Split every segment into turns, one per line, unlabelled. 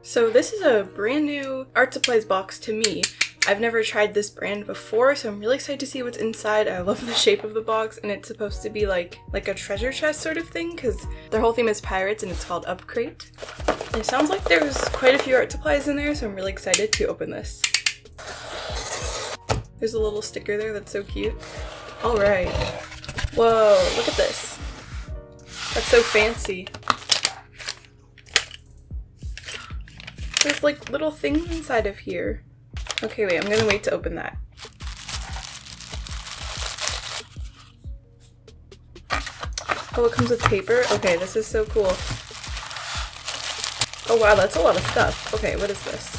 So this is a brand new art supplies box to me. I've never tried this brand before, so I'm really excited to see what's inside. I love the shape of the box, and it's supposed to be like a treasure chest sort of thing, because their whole theme is pirates, and it's called Upcrate. And it sounds like there's quite a few art supplies in there, so I'm really excited to open this. There's a little sticker there that's so cute. Alright. Whoa, look at this. That's so fancy. There's like little things inside of here. Okay, wait, I'm gonna wait to open that. Oh, it comes with paper? Okay, this is so cool. Oh wow, that's a lot of stuff. Okay, what is this?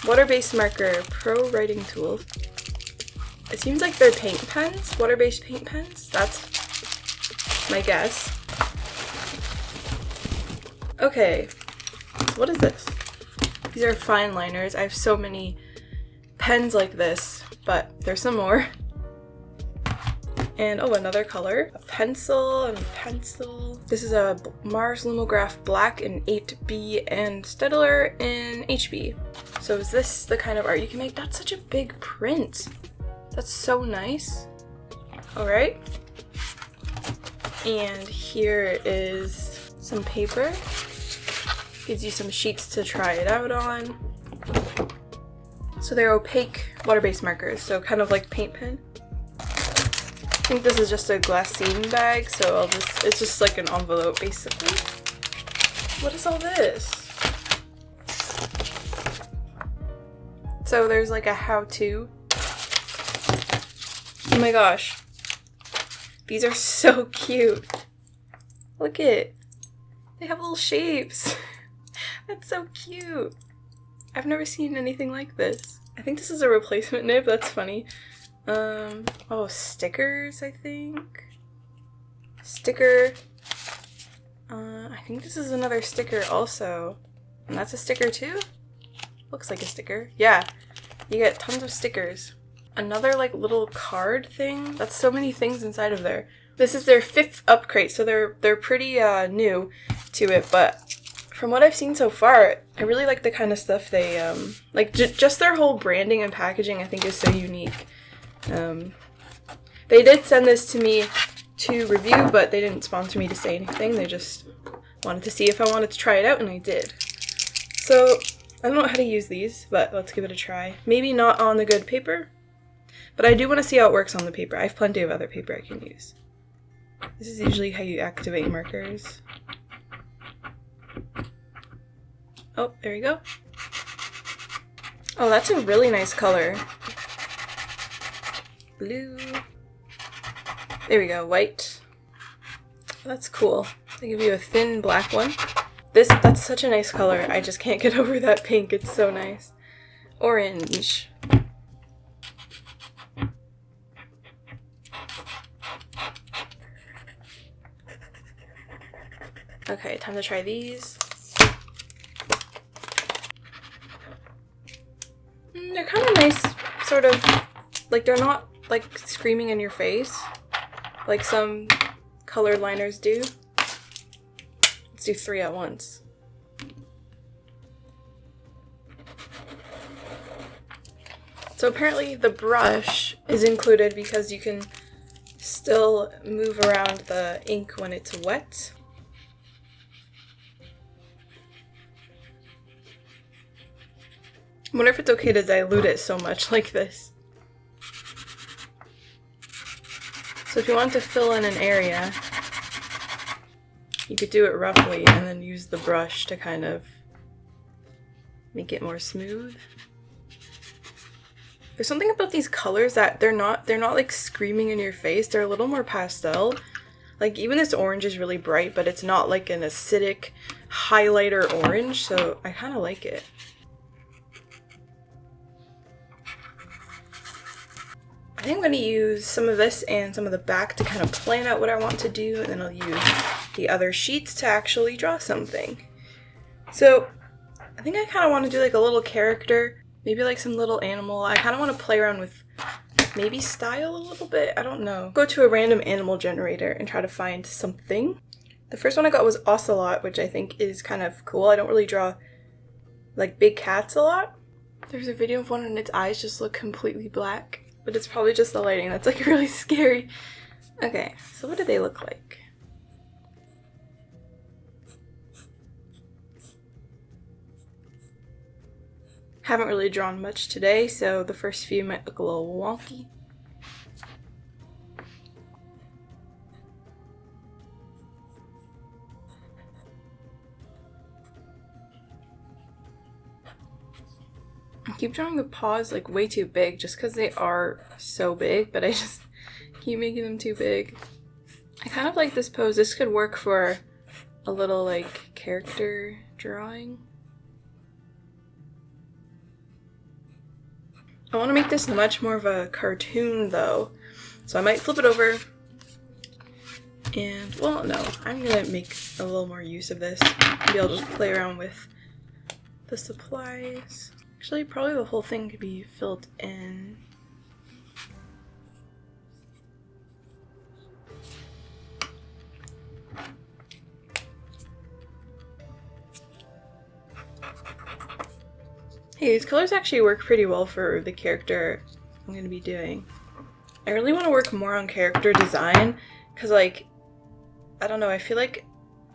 Water-based marker, pro writing tool. It seems like they're paint pens, water-based paint pens. That's my guess. Okay, what is this? These are fine liners. I have so many pens like this, but there's some more. And oh, another color. A pencil and a pencil. This is a Mars Lumograph Black in 8B and Staedtler in HB. So is this the kind of art you can make? That's such a big print. That's so nice. Alright. And here is some paper. Gives you some sheets to try it out on. So they're opaque water-based markers, so kind of like paint pen. I think this is just a glassine bag, so it's just like an envelope basically. What is all this? So there's like a how-to. Oh my gosh. These are so cute. Look it. They have little shapes. That's so cute. I've never seen anything like this. I think this is a replacement nib. That's funny. Oh, stickers, I think. Sticker. I think this is another sticker also. And that's a sticker too? Looks like a sticker. Yeah, you get tons of stickers. Another like little card thing. That's so many things inside of there. This is their 5th Upcrate, so they're pretty new to it, but from what I've seen so far, I really like the kind of stuff they, like just their whole branding and packaging I think is so unique. They did send this to me to review, but they didn't sponsor me to say anything. They just wanted to see if I wanted to try it out, and I did. So, I don't know how to use these, but let's give it a try. Maybe not on the good paper, but I do want to see how it works on the paper. I have plenty of other paper I can use. This is usually how you activate markers. Oh, there we go. Oh, that's a really nice color. Blue. There we go, white. That's cool. They give you a thin black one. That's such a nice color. I just can't get over that pink. It's so nice. Orange. Okay, time to try these. They're kind of nice, sort of, like they're not like screaming in your face like some color liners do. Let's do 3 at once. So apparently the brush is included because you can still move around the ink when it's wet. I wonder if it's okay to dilute it so much like this. So if you want to fill in an area, you could do it roughly and then use the brush to kind of make it more smooth. There's something about these colors that they're not like screaming in your face. They're a little more pastel. Like even this orange is really bright, but it's not like an acidic highlighter orange, so I kind of like it. I think I'm going to use some of this and some of the back to kind of plan out what I want to do, and then I'll use the other sheets to actually draw something. So I think I kind of want to do like a little character, maybe like some little animal. I kind of want to play around with maybe style a little bit. I don't know. Go to a random animal generator and try to find something. The first one I got was Ocelot, which I think is kind of cool. I don't really draw like big cats a lot. There's a video of one and its eyes just look completely black, but it's probably just the lighting. That's like really scary. Okay, so what do they look like? Haven't really drawn much today, so the first few might look a little wonky. I keep drawing the paws like way too big just because they are so big, but I just keep making them too big. I kind of like this pose. This could work for a little like character drawing. I want to make this much more of a cartoon though, so I might flip it over and, well, no, I'm gonna make a little more use of this. Maybe I'll just play around with the supplies. Actually, probably the whole thing could be filled in. Hey, these colors actually work pretty well for the character I'm going to be doing. I really want to work more on character design because, like, I don't know, I feel like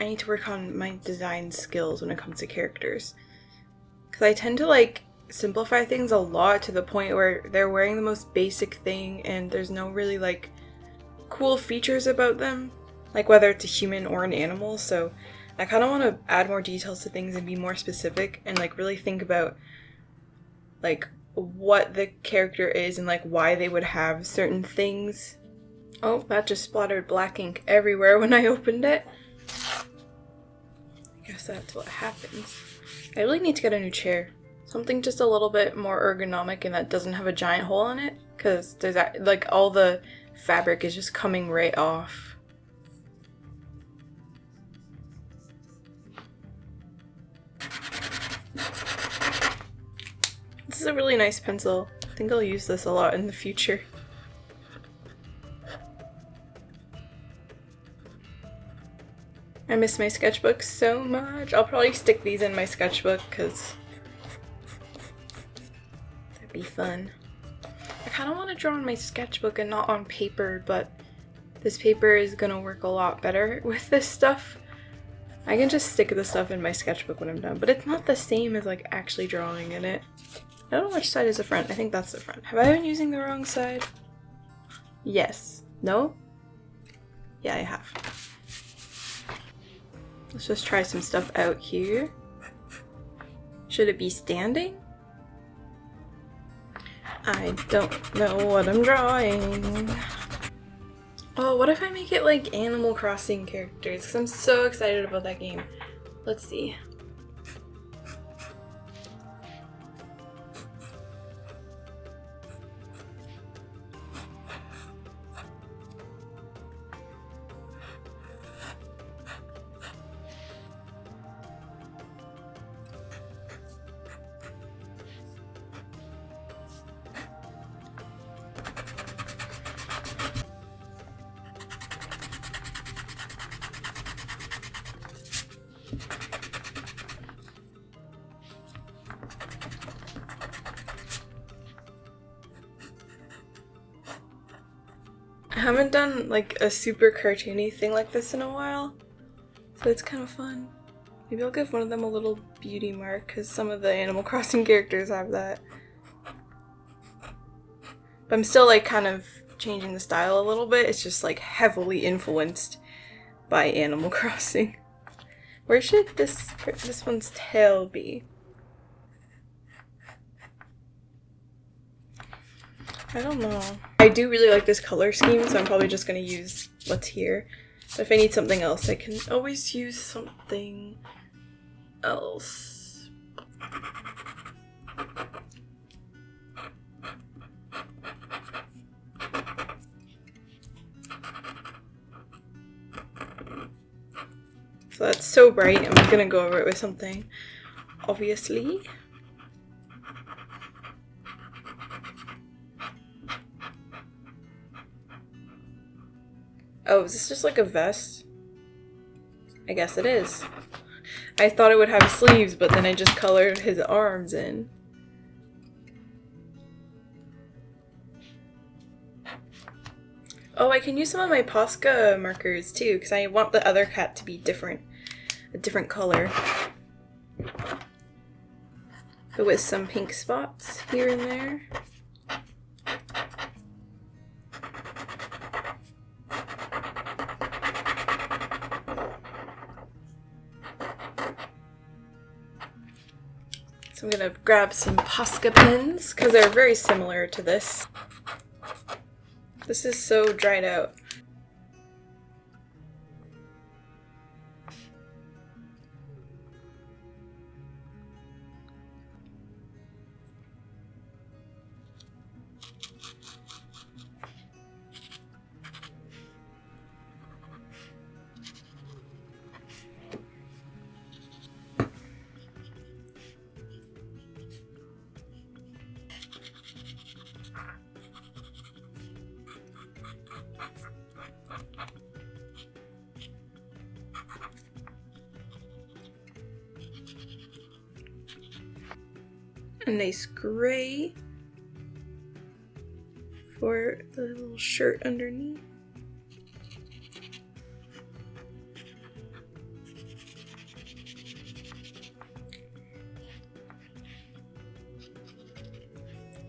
I need to work on my design skills when it comes to characters. Because I tend to, like, simplify things a lot to the point where they're wearing the most basic thing and there's no really, like, cool features about them. Like, whether it's a human or an animal, so I kind of want to add more details to things and be more specific and, like, really think about like what the character is and like why they would have certain things. Oh, that just splattered black ink everywhere when I opened it. I guess that's what happens. I really need to get a new chair. Something just a little bit more ergonomic and that doesn't have a giant hole in it, because there's like all the fabric is just coming right off. This is a really nice pencil. I think I'll use this a lot in the future. I miss my sketchbook so much. I'll probably stick these in my sketchbook because that'd be fun. I kind of want to draw on my sketchbook and not on paper, but this paper is gonna work a lot better with this stuff. I can just stick the stuff in my sketchbook when I'm done, but it's not the same as like actually drawing in it. I don't know which side is the front. I think that's the front. Have I been using the wrong side? Yes. No? Yeah, I have. Let's just try some stuff out here. Should it be standing? I don't know what I'm drawing. Oh, what if I make it like Animal Crossing characters? Because I'm so excited about that game. Let's see. I haven't done like a super cartoony thing like this in a while, so it's kind of fun. Maybe I'll give one of them a little beauty mark because some of the Animal Crossing characters have that. But I'm still like kind of changing the style a little bit. It's just like heavily influenced by Animal Crossing. Where should this one's tail be? I don't know. I do really like this color scheme, so I'm probably just going to use what's here. But if I need something else, I can always use something else. So that's so bright, I'm going to go over it with something, obviously. Oh, is this just like a vest? I guess it is. I thought it would have sleeves, but then I just colored his arms in. Oh, I can use some of my Posca markers too, because I want the other cat to be different. A different color. But with some pink spots here and there. So I'm gonna grab some Posca pens, because they're very similar to this. This is so dried out. A nice gray for the little shirt underneath.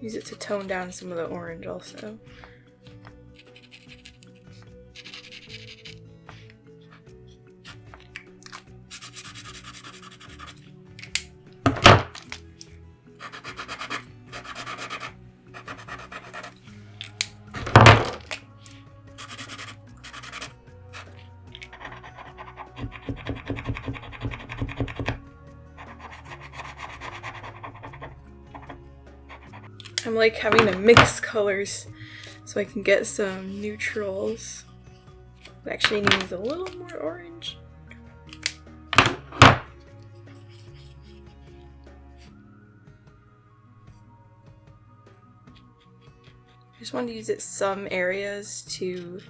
Use it to tone down some of the orange also. I'm like having to mix colors so I can get some neutrals. It actually needs a little more orange. I just wanted to use it some areas to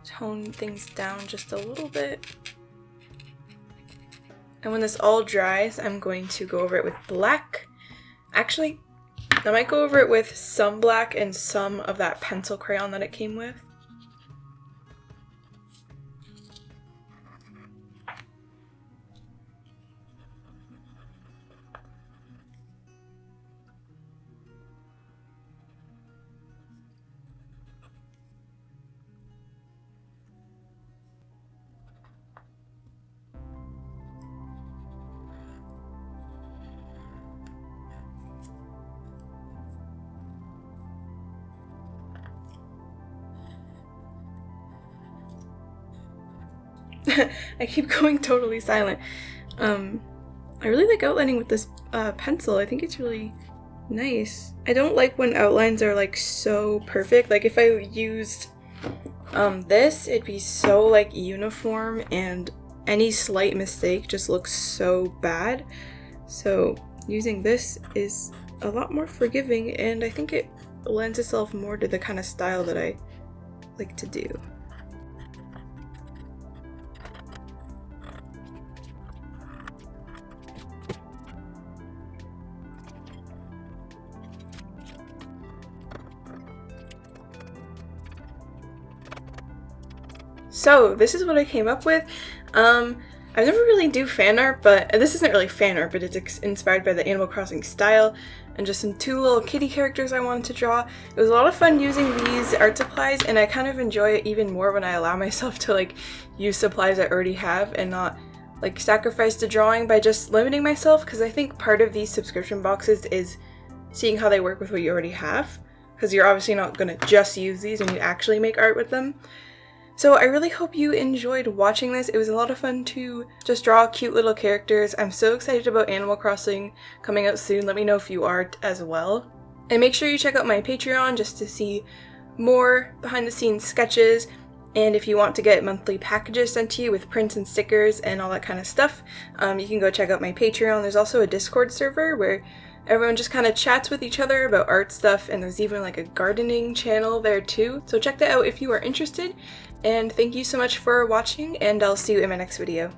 tone things down just a little bit. And when this all dries, I'm going to go over it with black. Actually, I might go over it with some black and some of that pencil crayon that it came with. I keep going totally silent. I really like outlining with this pencil. I think it's really nice. I don't like when outlines are like so perfect. Like if I used this, it'd be so like uniform and any slight mistake just looks so bad. So using this is a lot more forgiving, and I think it lends itself more to the kind of style that I like to do. So this is what I came up with. I never really do fan art, but this isn't really fan art, but it's inspired by the Animal Crossing style and just some two little kitty characters I wanted to draw. It was a lot of fun using these art supplies, and I kind of enjoy it even more when I allow myself to like use supplies I already have and not like sacrifice the drawing by just limiting myself, because I think part of these subscription boxes is seeing how they work with what you already have, because you're obviously not going to just use these and you actually make art with them. So I really hope you enjoyed watching this. It was a lot of fun to just draw cute little characters. I'm so excited about Animal Crossing coming out soon. Let me know if you are as well. And make sure you check out my Patreon just to see more behind the scenes sketches. And if you want to get monthly packages sent to you with prints and stickers and all that kind of stuff, you can go check out my Patreon. There's also a Discord server where everyone just kind of chats with each other about art stuff, and there's even like a gardening channel there too. So check that out if you are interested. And thank you so much for watching, and I'll see you in my next video.